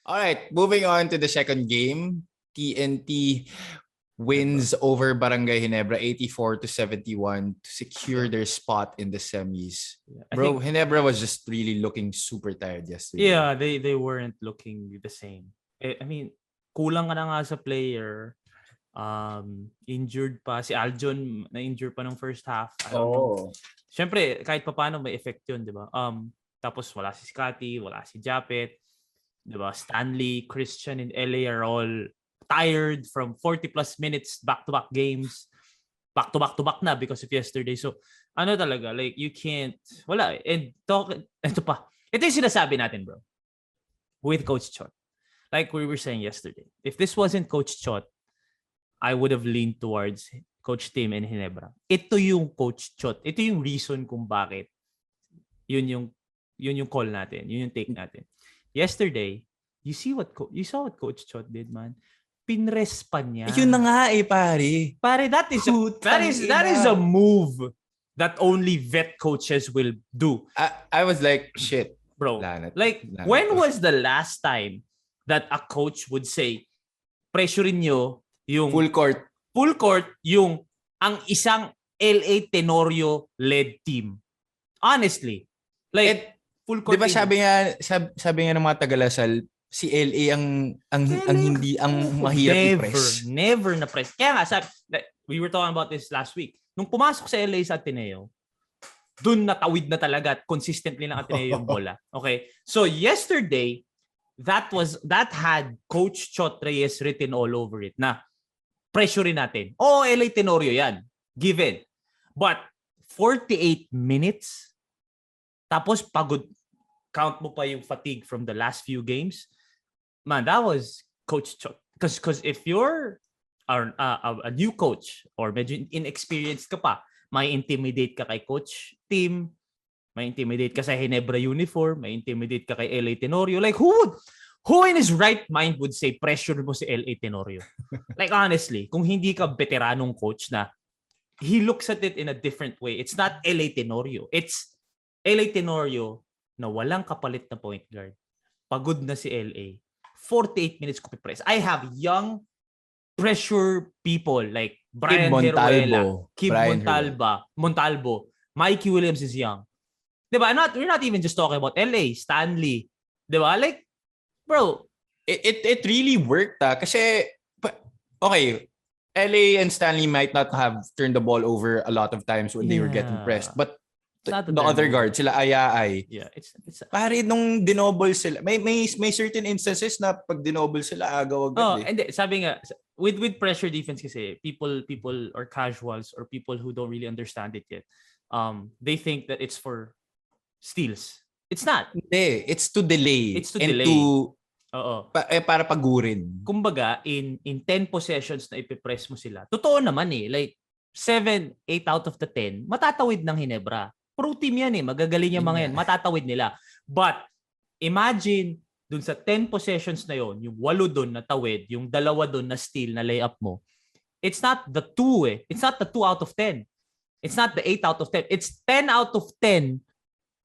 All right, moving on to the second game. TNT wins over Barangay Ginebra 84-71 to secure their spot in the semis. Bro, Ginebra was just really looking super tired yesterday. Yeah, they weren't looking the same. I mean, kulang ka na nga sa player. Injured pa. Si Aljon na-injured pa ng first half. I don't know. Siyempre, kahit pa paano may effect yun, di ba? Tapos wala si Scotty, wala si Japet. Di ba? Stanley, Christian, and LA are all tired from 40 plus minutes back-to-back games. Back-to-back na because of yesterday. So, ano talaga, like, you can't, wala. And ito pa. Ito yung sinasabi natin, bro. With Coach Chot. Like we were saying yesterday. If this wasn't Coach Chot, I would have leaned towards Coach Tim and Ginebra. Ito yung Coach Chot. Ito yung reason kung bakit yun yung call natin. Yun yung take natin. Yesterday, you saw what Coach Chot did, man. Pinres pa niya. Yun na nga pare. Pare, that is a move that only vet coaches will do. I was like, shit. Bro, when was the last time that a coach would say, pressurein nyo yung full court yung ang isang LA Tenorio led team. Honestly, like full court. 'Di ba sabi nga ng mga tagalasal, si LA ang hindi ang mahirap i-press. Never na press. Kaya nga we were talking about this last week. Nung pumasok sa LA sa Ateneo, dun natawid na talaga at consistently ng Ateneo yung bola. Okay? So yesterday, that had Coach Chot Reyes written all over it na pressure natin. LA Tenorio yan. Given. But 48 minutes, tapos pagod, count mo pa yung fatigue from the last few games, man, that was Coach Chot. Because if you're a new coach or medyo inexperienced ka pa, may intimidate ka kay Coach Tim, may intimidate ka sa Ginebra uniform, may intimidate ka kay LA Tenorio. Like, who in his right mind would say pressure mo si LA Tenorio? Like, honestly, kung hindi ka veteranong coach na, he looks at it in a different way. It's not LA Tenorio. It's LA Tenorio na walang kapalit na point guard. Pagod na si LA. 48 minutes ko press. I have young pressure people like Brian Heruela, Kim Montalvo, Mikee Williams is young. Diba? We're not even just talking about LA, Stanley. Diba? Like, bro, it really worked kasi okay, LA and Stanley might not have turned the ball over a lot of times when they were getting pressed, but the other guard, sila Ayay. Yeah, it's pare nung dinoble sila. May certain instances na pag dinoble sila agaw agad. And sabi nga with pressure defense kasi people or casuals or people who don't really understand it yet. They think that it's for steals. It's not. Hindi, it's to delay. Para pagurin. Kumbaga, in 10 possessions na ipipress mo sila, totoo naman like 7, 8 out of the 10, matatawid ng Ginebra. Pro team yan magagaling yung mga yan, matatawid nila. But, imagine, dun sa 10 possessions na yon, yung 8 dun na tawid, yung 2 dun na steal na layup mo, it's not the 2 It's not the 2 out of 10. It's not the 8 out of 10. It's 10 out of 10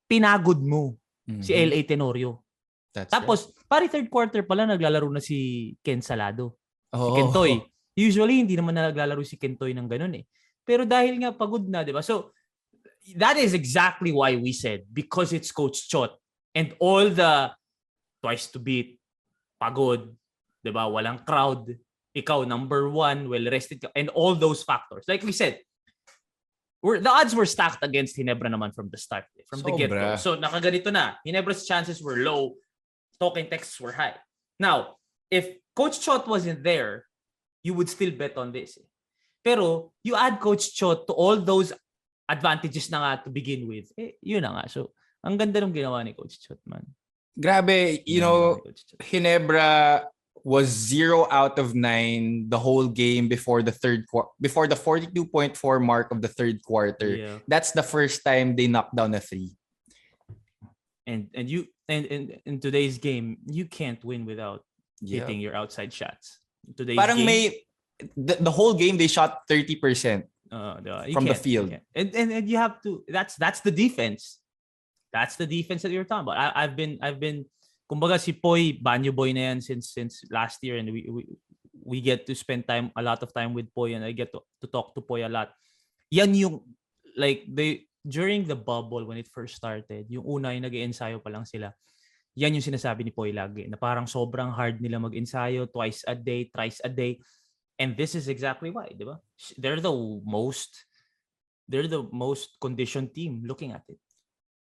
pinagod mo si LA Tenorio. Tapos, pari third quarter pala naglalaro na si Ken Salado. Si Kentoy. Usually, hindi naman na naglalaro si Kentoy ng ganun Pero dahil nga pagod na, di ba? So, that is exactly why we said, because it's Coach Chot and all the twice to beat, pagod, di ba? Walang crowd, ikaw number 1, well-rested ka, and all those factors. Like we said, the odds were stacked against Ginebra naman from the start, from the get-go. So, nakaganito na. Ginebra's chances were low. Talking texts were high. Now, if Coach Chot wasn't there, you would still bet on this. Pero, you add Coach Chot to all those advantages na nga to begin with. Yun na nga. So, ang ganda ng ginawa ni Coach Chot, man. Grabe, Ginebra was 0 out of 9 the whole game before the 42.4 mark of the third quarter. Yeah. That's the first time they knocked down a 3. And in today's game, you can't win without hitting your outside shots. Parang the whole game they shot 30% from the field. And you have to, that's the defense. That's the defense that you're talking about. I've been kumbaga si Poy, banyo boy na yan since last year, and we get to spend a lot of time with Poy, and I get to talk to Poy a lot. Yan yung like during the bubble when it first started, yung una yung nag-iensayo pa lang sila. Yan yung sinasabi ni Poy lagi na parang sobrang hard nila mag-ensayo twice a day, thrice a day. And this is exactly why, di ba? They're the most conditioned team looking at it.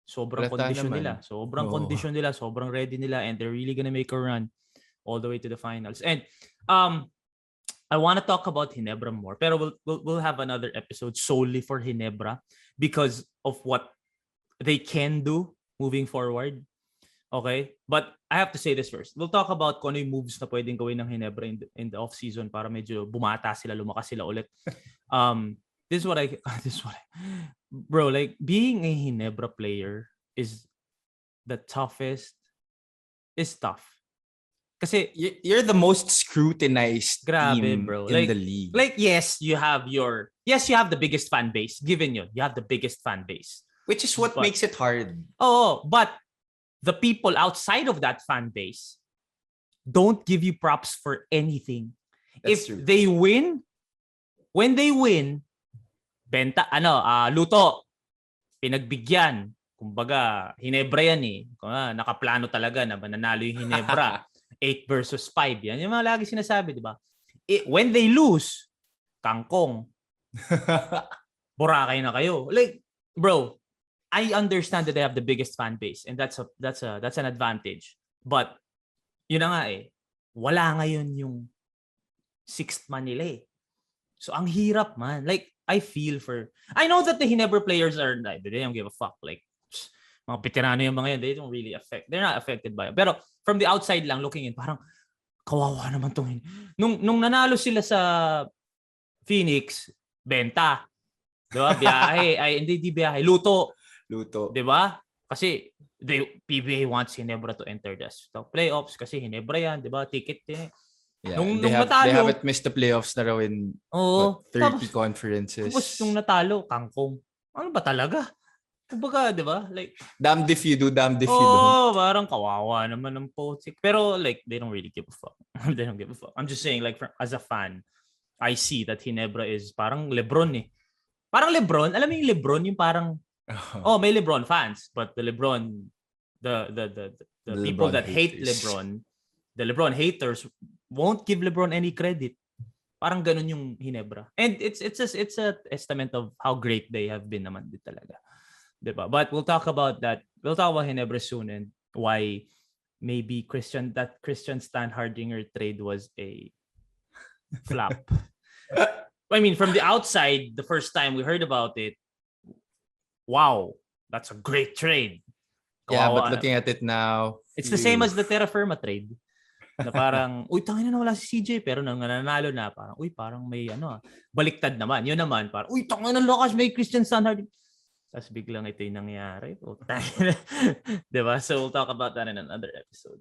Sobrang condition nila. Condition nila, sobrang ready nila, and they're really gonna make a run all the way to the finals. And I want to talk about Ginebra more, pero we'll have another episode solely for Ginebra because of what they can do moving forward. Okay? But I have to say this first. We'll talk about kung ano yung moves na pwedeng gawin ng Ginebra in the off-season para medyo bumata sila, lumakas sila ulit. This is what I bro, like being a Ginebra player is tough. Kasi you're the most scrutinized team bro. in the league. Like yes, you have the biggest fan base. Given you have the biggest fan base. Which is what makes it hard. Oh, but the people outside of that fan base don't give you props for anything. That's if true. They win, when they win, benta, luto, pinagbigyan. Kumbaga, Ginebra yan eh. Nakaplano talaga na mananalo yung Ginebra. 8 versus 5. Yan yung mga lagi sinasabi, di ba? When they lose, kangkong. Boracay na kayo. Like, bro, I understand that they have the biggest fan base, and that's an advantage. But, yun na nga eh, wala ngayon yung sixth man nila eh. So, ang hirap man. Like, I know that the Ginebra players they don't give a fuck. Like, mga veterano yung mga yan, they're not affected by it. Pero, from the outside lang, looking in, parang, kawawa naman itong. Nung nanalo sila sa Phoenix, benta. Diba? Biyahe. Hindi biyahe. Luto. Diba? Kasi, PBA wants Ginebra to enter the playoffs kasi Ginebra yan. Diba? Ticket din. Yeah, they haven't missed the playoffs na raw in 30 conferences. Tapos nung natalo, kangkong. Ano ba talaga? Kumbaga, di ba? Like, damned if you do, damned if you don't. Parang kawawa naman ng Potik. Pero like, they don't really give a fuck. They don't give a fuck. I'm just saying, like, as a fan, I see that Ginebra is parang Lebron eh. Parang Lebron, alam mo yung Lebron, yung parang, may Lebron fans, but the Lebron, the people that hate Lebron, the Lebron haters won't give LeBron any credit. Parang ganun yung Ginebra. And it's a testament of how great they have been naman din talaga. Diba? But we'll talk about that. We'll talk about Ginebra soon and why maybe Christian Stan Hardinger trade was a flop. I mean, from the outside, the first time we heard about it, wow, that's a great trade. Yeah, but looking at it now, it's the same as the Terra Firma trade. Na parang, tangina na wala si CJ, pero nang nanalo na, parang, parang may baliktad naman. Yun naman, parang, tangina na lakas, may Christian Stan Hardinger. Tapos biglang ito yung nangyari. Diba? So we'll talk about that in another episode.